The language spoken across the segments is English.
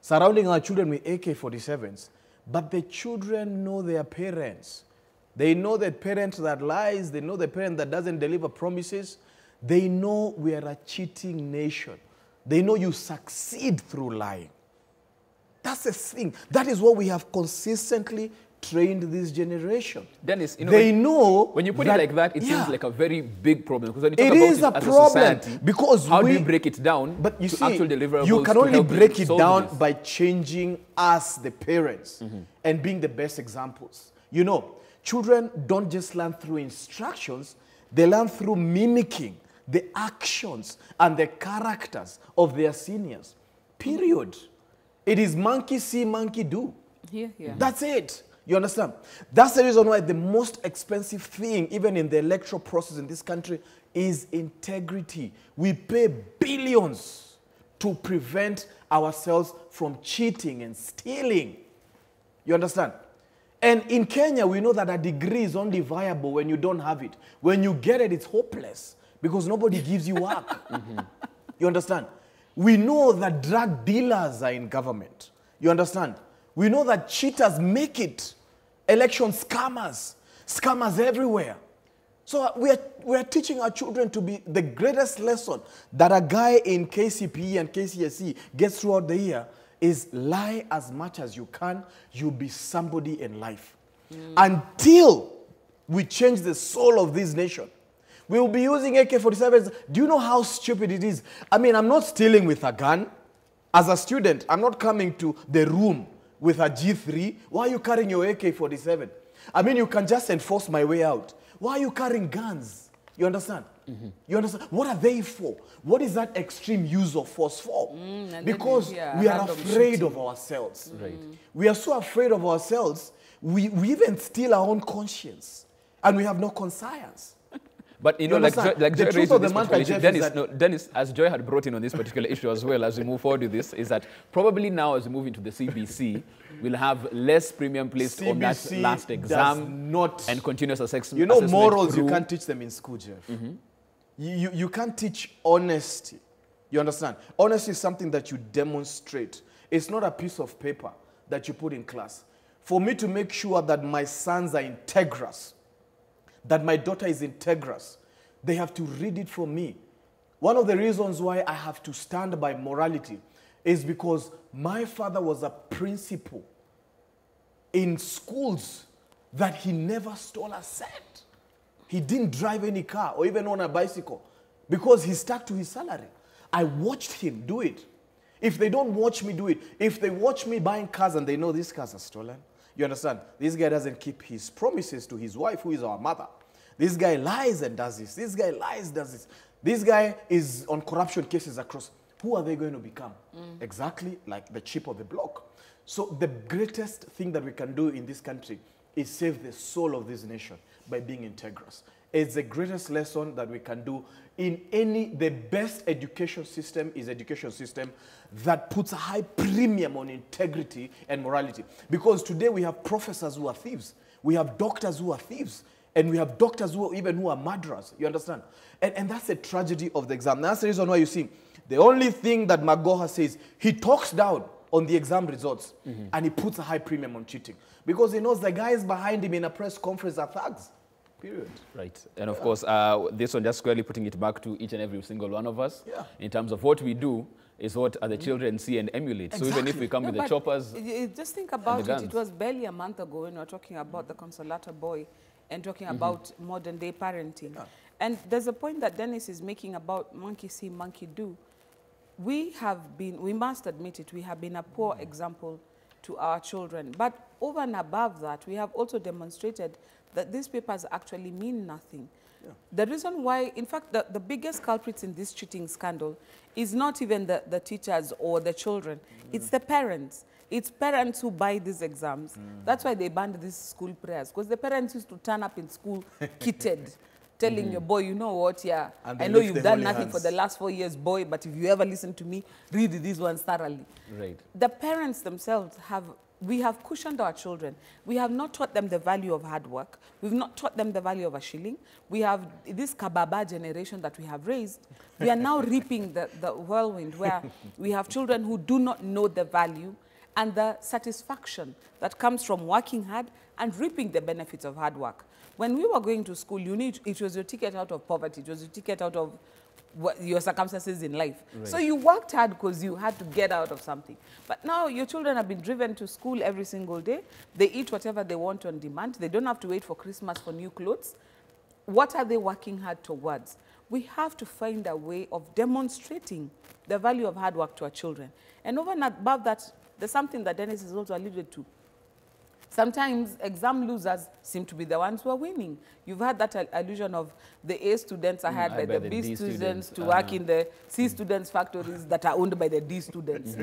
surrounding our children with AK-47s, but the children know their parents. They know the parent that lies. They know the parent that doesn't deliver promises. They know we are a cheating nation. They know you succeed through lying. That's the thing. That is what we have consistently trained this generation. Dennis, you know, they know when you put it like that, it seems like a very big problem. Because when you talk it about is it a as problem, a society, because how do you break it down? But you see, actual deliverables you can only break it down this? by changing us, the parents, and being the best examples. You know, children don't just learn through instructions; they learn through mimicking the actions and the characters of their seniors. Period. It is monkey see, monkey do. Yeah. That's it. You understand? That's the reason why the most expensive thing, even in the electoral process in this country, is integrity. We pay billions to prevent ourselves from cheating and stealing. You understand? And in Kenya, we know that a degree is only viable when you don't have it. When you get it, it's hopeless because nobody gives you work. You understand? We know that drug dealers are in government. You understand? We know that cheaters make it. Election scammers. Scammers everywhere. So we are teaching our children to be the greatest lesson that a guy in KCPE and KCSE gets throughout the year is lie as much as you can. You'll be somebody in life. Until we change the soul of this nation. We will be using AK-47s. Do you know how stupid it is? I mean, I'm not stealing with a gun. As a student, I'm not coming to the room with a G3. Why are you carrying your AK-47? I mean, you can just enforce my way out. Why are you carrying guns? You understand? You understand? What are they for? What is that extreme use of force for? Because we are afraid of ourselves. Right. We are so afraid of ourselves, we even steal our own conscience. And we have no conscience. But you know, like Joy raised with this particular issue, Dennis, as Joy had brought in on this particular issue as well, as we move forward with this, is that probably now as we move into the CBC, we'll have less premium placed on that last exam and continuous assessment. You know, morals, you can't teach them in school, Jeff. You can't teach honesty. You understand? Honesty is something that you demonstrate. It's not a piece of paper that you put in class. For me to make sure that my sons are integrous, that my daughter is integrous, they have to read it from me. One of the reasons why I have to stand by morality is because my father was a principal in schools that he never stole a cent. He didn't drive any car or even own a bicycle because he stuck to his salary. I watched him do it. If they don't watch me do it, if they watch me buying cars and they know these cars are stolen, you understand? This guy doesn't keep his promises to his wife, who is our mother. This guy lies and does this. This guy lies, does this. This guy is on corruption cases across. Who are they going to become? Exactly like the chip of the block. So the greatest thing that we can do in this country is save the soul of this nation by being integrous. It's the greatest lesson that we can do in the best education system is education system that puts a high premium on integrity and morality. Because today we have professors who are thieves. We have doctors who are thieves. And we have doctors who are murderers. You understand? And that's the tragedy of the exam. That's the reason why you see the only thing that Magoha says, he talks down on the exam results and he puts a high premium on cheating. Because he knows the guys behind him in a press conference are thugs. Period. Right. And of course, this one just squarely putting it back to each and every single one of us in terms of what we do is what the children see and emulate. So even if we come with the choppers. Just think about it. It was barely a month ago when we were talking about the Consolata boy and talking about modern day parenting. And there's a point that Dennis is making about monkey see, monkey do. We must admit it, we have been a poor example to our children. But over and above that, we have also demonstrated that these papers actually mean nothing. The reason why, in fact, the biggest culprits in this cheating scandal is not even the teachers or the children. It's the parents. It's parents who buy these exams. That's why they banned these school prayers, because the parents used to turn up in school kitted, telling your boy, you know what, I know you've done nothing for the last 4 years, boy, but if you ever listen to me, read these ones thoroughly. Right. The parents themselves have we have cushioned our children. We have not taught them the value of hard work. We've not taught them the value of a shilling. We have this kababa generation that we have raised. We are now reaping the whirlwind where we have children who do not know the value and the satisfaction that comes from working hard and reaping the benefits of hard work. When we were going to school, it was your ticket out of poverty. It was your ticket out of your circumstances in life. Right. So you worked hard because you had to get out of something. But now your children have been driven to school every single day. They eat whatever they want on demand. They don't have to wait for Christmas for new clothes. What are they working hard towards? We have to find a way of demonstrating the value of hard work to our children. And over and above that, there's something that Dennis has also alluded to. Sometimes exam losers seem to be the ones who are winning. You've had that allusion of the A students are hired by the B students to work in the C students' factories that are owned by the D students.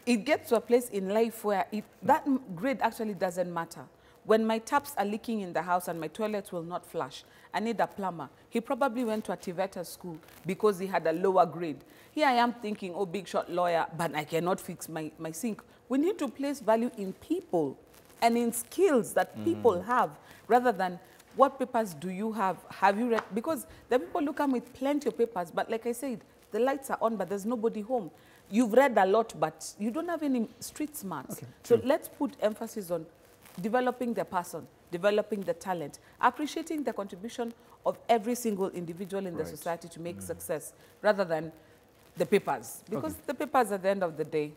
It gets to a place in life where that grade actually doesn't matter. When my taps are leaking in the house and my toilets will not flush, I need a plumber. He probably went to a TVETA school because he had a lower grade. Here I am thinking, oh, big shot lawyer, but I cannot fix my sink. We need to place value in people and in skills that people have, rather than what papers do you have you read? Because the people who come with plenty of papers, but like I said, the lights are on, but there's nobody home. You've read a lot, but you don't have any street smarts. Okay, so let's put emphasis on developing the person, developing the talent, appreciating the contribution of every single individual in the society to make success, rather than the papers. Because the papers, at the end of the day,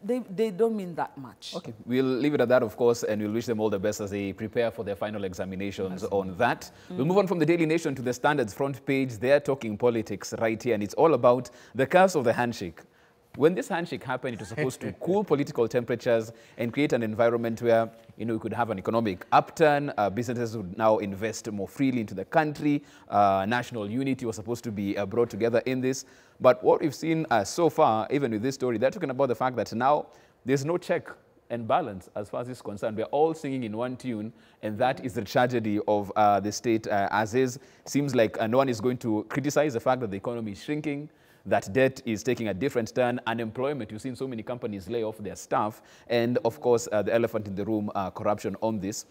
they don't mean that much. Okay, we'll leave it at that, of course, and we'll wish them all the best as they prepare for their final examinations on that. We'll move on from the Daily Nation to the Standard's front page. They're talking politics right here, and it's all about the curse of the handshake. When this handshake happened, it was supposed to cool political temperatures and create an environment where, we could have an economic upturn. Businesses would now invest more freely into the country. National unity was supposed to be brought together in this. But what we've seen so far, even with this story, they're talking about the fact that now there's no check and balance as far as this is concerned. We're all singing in one tune, and that is the tragedy of the state as is. Seems like no one is going to criticize the fact that the economy is shrinking, that debt is taking a different turn, unemployment, you've seen so many companies lay off their staff, and of course, the elephant in the room, corruption on this.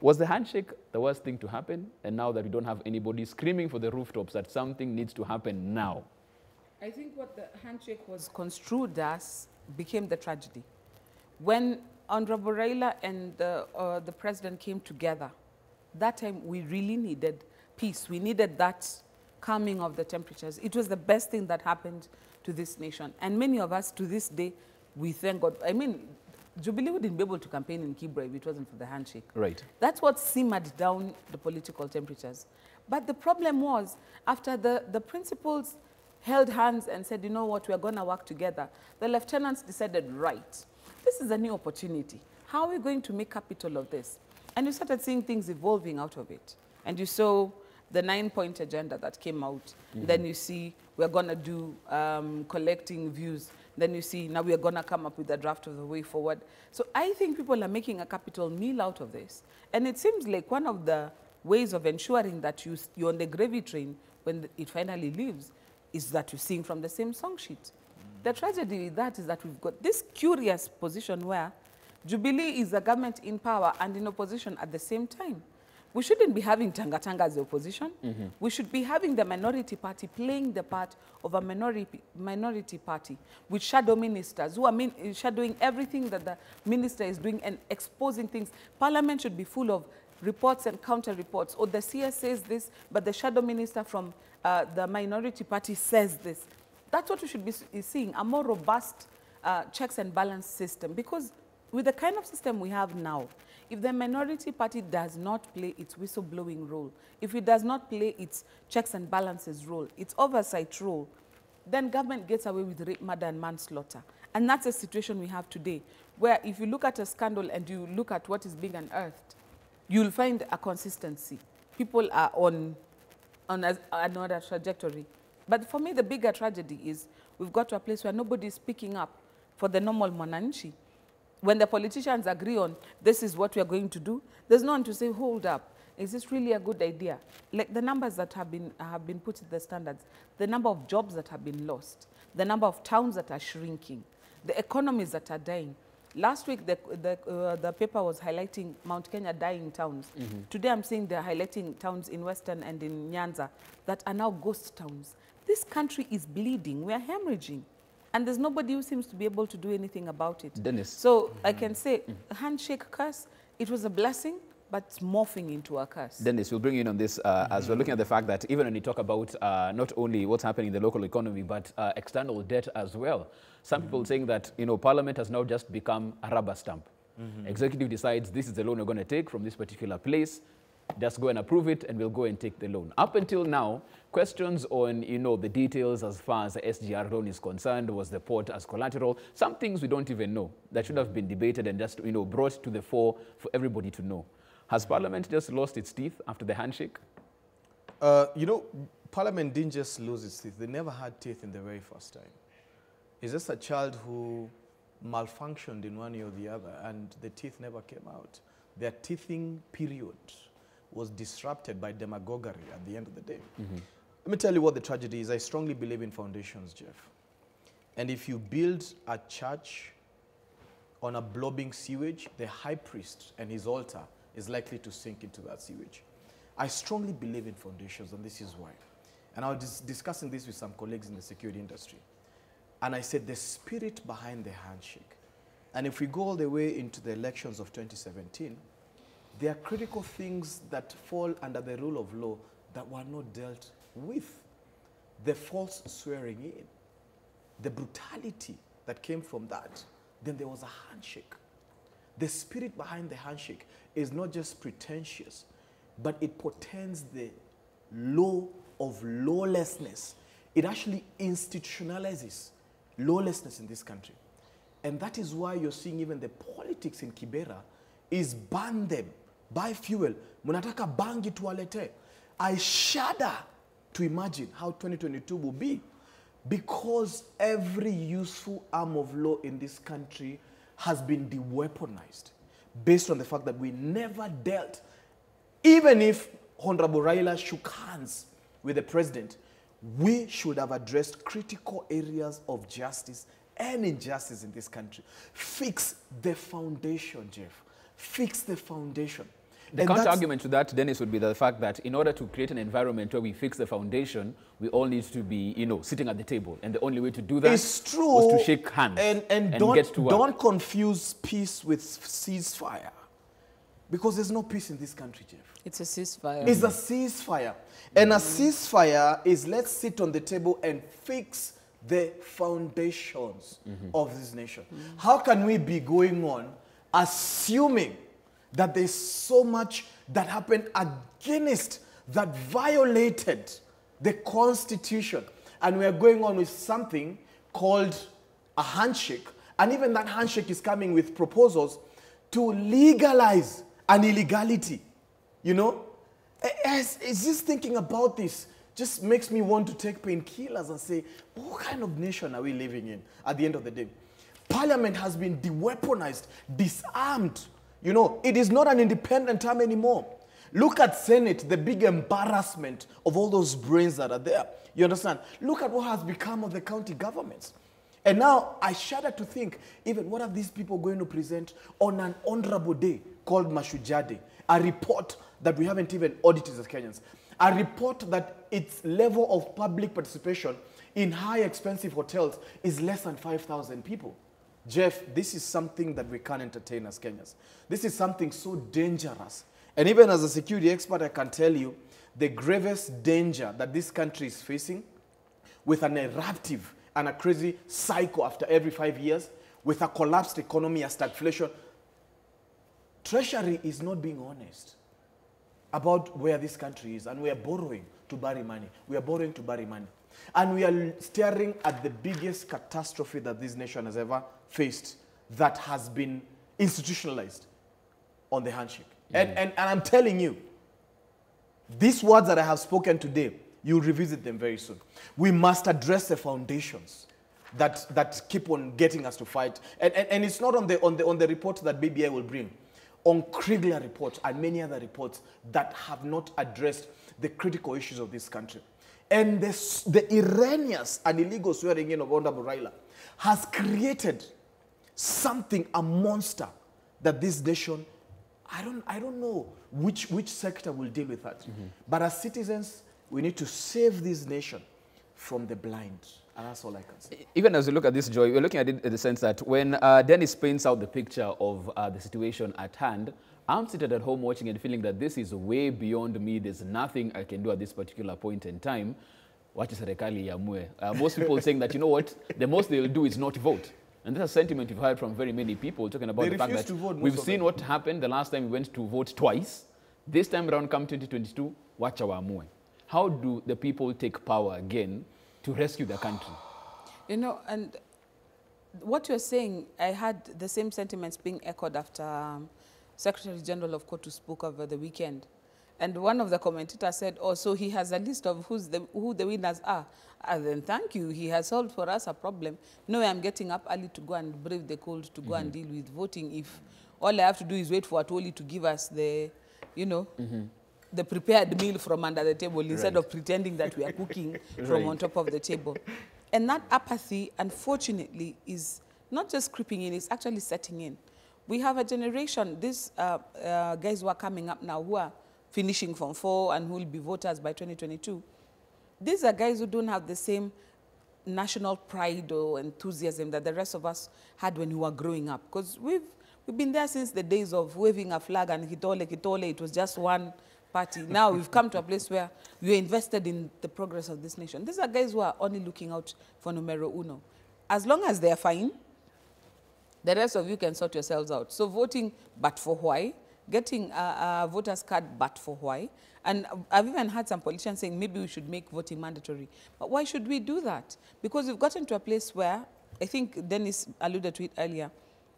Was the handshake the worst thing to happen? And now that we don't have anybody screaming for the rooftops that something needs to happen now? I think what the handshake was construed as became the tragedy. When Honorable Raila and the president came together, that time we really needed peace. We needed that calming of the temperatures. It was the best thing that happened to this nation. And many of us, to this day, we thank God. I mean, Jubilee wouldn't be able to campaign in Kibra if it wasn't for the handshake. Right. That's what simmered down the political temperatures. But the problem was, after the principals held hands and said, you know what, we're going to work together, the lieutenants decided, right, this is a new opportunity. How are we going to make capital of this? And you started seeing things evolving out of it. And you saw the 9-point agenda that came out. Then you see we're going to do collecting views. Then you see now we're going to come up with a draft of the way forward. So I think people are making a capital meal out of this. And it seems like one of the ways of ensuring that you're on the gravy train when it finally leaves is that you sing from the same song sheet. The tragedy with that is that we've got this curious position where Jubilee is a government in power and in opposition at the same time. We shouldn't be having Tanga as the opposition. We should be having the minority party playing the part of a minority party with shadow ministers who are shadowing everything that the minister is doing and exposing things. Parliament should be full of reports and counter-reports. Or the CS says this, but the shadow minister from the minority party says this. That's what we should be seeing, a more robust checks and balance system. Because with the kind of system we have now, if the minority party does not play its whistleblowing role, if it does not play its checks and balances role, its oversight role, then government gets away with rape, murder, and manslaughter. And that's a situation we have today, where if you look at a scandal and you look at what is being unearthed, you'll find a consistency. People are on another trajectory. But for me, the bigger tragedy is we've got to a place where nobody is speaking up for the normal mwananchi. When the politicians agree on this is what we are going to do, there's no one to say, hold up, is this really a good idea? Like the numbers that have been put in the standards, the number of jobs that have been lost, the number of towns that are shrinking, the economies that are dying. Last week, the paper was highlighting Mount Kenya dying towns. Today, I'm seeing they're highlighting towns in Western and in Nyanza that are now ghost towns. This country is bleeding. We are hemorrhaging. And there's nobody who seems to be able to do anything about it. Dennis. So I can say, handshake curse, it was a blessing, but it's morphing into a curse. Dennis, we'll bring you in on this as we're looking at the fact that even when you talk about not only what's happening in the local economy, but external debt as well. Some people saying that, you know, Parliament has now just become a rubber stamp. Executive decides this is the loan we're going to take from this particular place. Just go and approve it, and we'll go and take the loan. Up until now, questions on, you know, the details as far as the SGR loan is concerned, was the port as collateral, some things we don't even know that should have been debated and just, you know, brought to the fore for everybody to know. Has Parliament just lost its teeth after the handshake? You know, Parliament didn't just lose its teeth. They never had teeth in the very first time. It's just a child who malfunctioned in one way or the other, and the teeth never came out. Their teething period was disrupted by demagoguery at the end of the day. Let me tell you what the tragedy is. I strongly believe in foundations, Jeff. And if you build a church on a blobbing sewage, the high priest and his altar is likely to sink into that sewage. I strongly believe in foundations, and this is why. And I was discussing this with some colleagues in the security industry. And I said the spirit behind the handshake. And if we go all the way into the elections of 2017, there are critical things that fall under the rule of law that were not dealt with. The false swearing in, the brutality that came from that. Then there was a handshake. The spirit behind the handshake is not just pretentious, but it portends the law of lawlessness. It actually institutionalizes lawlessness in this country. And that is why you're seeing even the politics in Kibera is ban them, buy fuel. Munataka bangi tualete. I shudder to imagine how 2022 will be, because every useful arm of law in this country has been de-weaponized based on the fact that we never dealt. Even if Honorable Raila shook hands with the president, we should have addressed critical areas of justice and injustice in this country. Fix the foundation, Jeff. Fix the foundation. The counter-argument to that, Dennis, would be the fact that in order to create an environment where we fix the foundation, we all need to be, you know, sitting at the table. And the only way to do that was to shake hands and get to work. Don't confuse peace with ceasefire. Because there's no peace in this country, Jeff. It's a ceasefire. It's a ceasefire. And a ceasefire is let's sit on the table and fix the foundations of this nation. How can we be going on assuming that there's so much that happened against, that violated the Constitution, and we are going on with something called a handshake, and even that handshake is coming with proposals to legalize an illegality, you know? It's just thinking about this just makes me want to take painkillers and say, what kind of nation are we living in at the end of the day? Parliament has been de-weaponized, disarmed. You know, it is not an independent arm anymore. Look at Senate, the big embarrassment of all those brains that are there. You understand? Look at what has become of the county governments. And now I shudder to think, even what are these people going to present on an honorable day called Mashujaa Day? A report that we haven't even audited as Kenyans. A report that its level of public participation in high expensive hotels is less than 5,000 people. Jeff, this is something that we can't entertain as Kenyans. This is something so dangerous. And even as a security expert, I can tell you the gravest danger that this country is facing with an eruptive and a crazy cycle after every 5 years, with a collapsed economy, a stagflation. Treasury is not being honest about where this country is, and we are borrowing to bury money. We are borrowing to bury money. And we are staring at the biggest catastrophe that this nation has ever faced that has been institutionalized on the handshake. And I'm telling you, these words that I have spoken today, you'll revisit them very soon. We must address the foundations that keep on getting us to fight. And it's not on the report that BBI will bring, on Kriegler report and many other reports that have not addressed the critical issues of this country. And the erroneous and illegal swearing in of Honorable Raila has created something, a monster that this nation, I don't know which sector will deal with that. But as citizens, we need to save this nation from the blind. And that's all I can say. Even as you look at this, Joy, we're looking at it in the sense that when Dennis paints out the picture of the situation at hand, I'm seated at home watching and feeling that this is way beyond me. There's nothing I can do at this particular point in time. What is serikali iamue? Most people saying that, you know what, the most they'll do is not vote. And that's a sentiment we've heard from very many people talking about the fact that we've seen what happened the last time we went to vote twice. This time around, come 2022, wacha waamue. How do the people take power again to rescue the country? You know, and what you're saying, I had the same sentiments being echoed after Secretary General of Kotu spoke over the weekend. And one of the commentators said, oh, so he has a list of who the winners are. And then thank you, he has solved for us a problem. No, I'm getting up early to go and brave the cold to go and deal with voting if all I have to do is wait for Atoli to give us the, you know, the prepared meal from under the table instead of pretending that we are cooking from on top of the table. And that apathy, unfortunately, is not just creeping in, it's actually setting in. We have a generation, these guys who are coming up now who are finishing Form 4 and who will be voters by 2022. These are guys who don't have the same national pride or enthusiasm that the rest of us had when we were growing up. Because we've been there since the days of waving a flag and kitole, it was just one party. Now we've come to a place where we're invested in the progress of this nation. These are guys who are only looking out for numero uno. As long as they're fine, the rest of you can sort yourselves out. So voting, but for why? Getting a voter's card, but for why? And I've even had some politicians saying maybe we should make voting mandatory. But why should we do that? Because we've gotten to a place where, I think Dennis alluded to it earlier,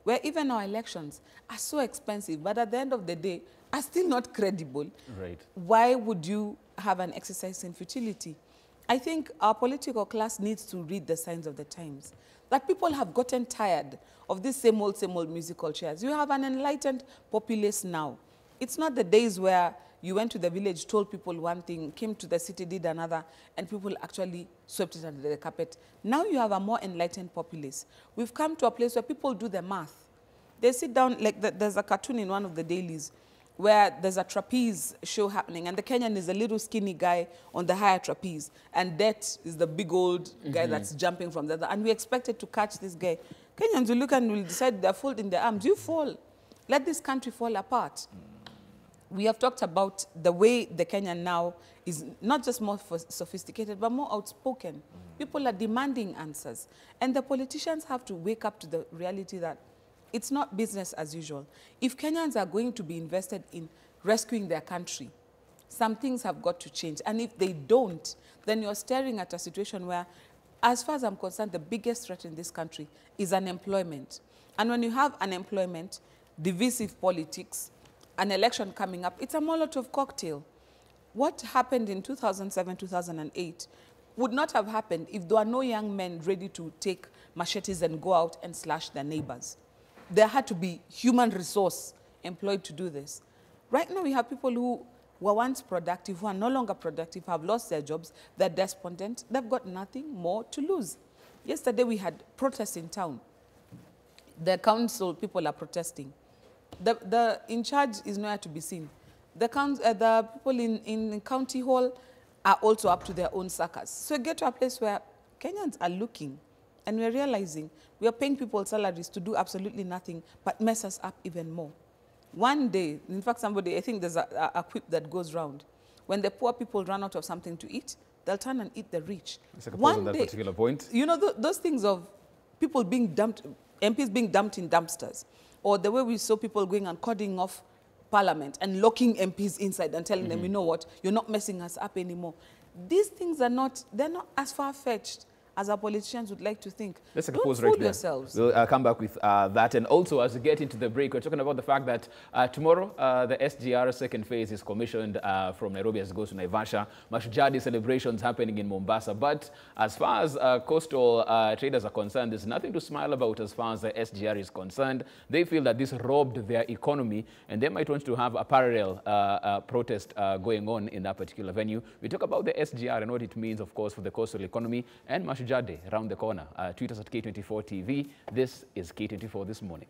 where even our elections are so expensive, but at the end of the day, are still not credible. Right. Why would you have an exercise in futility? I think our political class needs to read the signs of the times. That people have gotten tired of these same old musical chairs. You have an enlightened populace now. It's not the days where you went to the village, told people one thing, came to the city, did another, and people actually swept it under the carpet. Now you have a more enlightened populace. We've come to a place where people do the math. They sit down, like there's a cartoon in one of the dailies where there's a trapeze show happening, and the Kenyan is a little skinny guy on the higher trapeze, and that is the big old guy that's jumping from the other. And we expected to catch this guy. Kenyans will look and will decide they're folding their arms. You fall. Let this country fall apart. We have talked about the way the Kenyan now is not just more sophisticated, but more outspoken. People are demanding answers. And the politicians have to wake up to the reality that it's not business as usual. If Kenyans are going to be invested in rescuing their country, some things have got to change. And if they don't, then you're staring at a situation where, as far as I'm concerned, the biggest threat in this country is unemployment. And when you have unemployment, divisive politics, an election coming up, it's a Molotov cocktail. What happened in 2007, 2008 would not have happened if there were no young men ready to take machetes and go out and slash their neighbors. There had to be human resource employed to do this. Right now we have people who were once productive, who are no longer productive, have lost their jobs, they're despondent, they've got nothing more to lose. Yesterday we had protests in town. The council people are protesting. The in charge is nowhere to be seen. The people in county hall are also up to their own suckers. So we get to a place where Kenyans are looking and we're realizing we are paying people salaries to do absolutely nothing but mess us up even more. One day, in fact, I think there's a quip that goes round. When the poor people run out of something to eat, they'll turn and eat the rich. It's like a pause on that particular point. You know, those things of people being dumped, MPs being dumped in dumpsters, or the way we saw people going and cording off Parliament and locking MPs inside and telling them, you know what, you're not messing us up anymore. These things are not, they're not as far-fetched as our politicians would like to think. Let's take a pause right there. Yourselves. We'll come back with that. And also, as we get into the break, we're talking about the fact that tomorrow, the SGR second phase is commissioned from Nairobi as it goes to Naivasha. Mashujaa Day celebrations happening in Mombasa. But as far as coastal traders are concerned, there's nothing to smile about as far as the SGR is concerned. They feel that this robbed their economy, and they might want to have a parallel protest going on in that particular venue. We talk about the SGR and what it means, of course, for the coastal economy and Mashujaa Mashujaa Day around the corner. Tweet us at K24TV. This is K24 This Morning.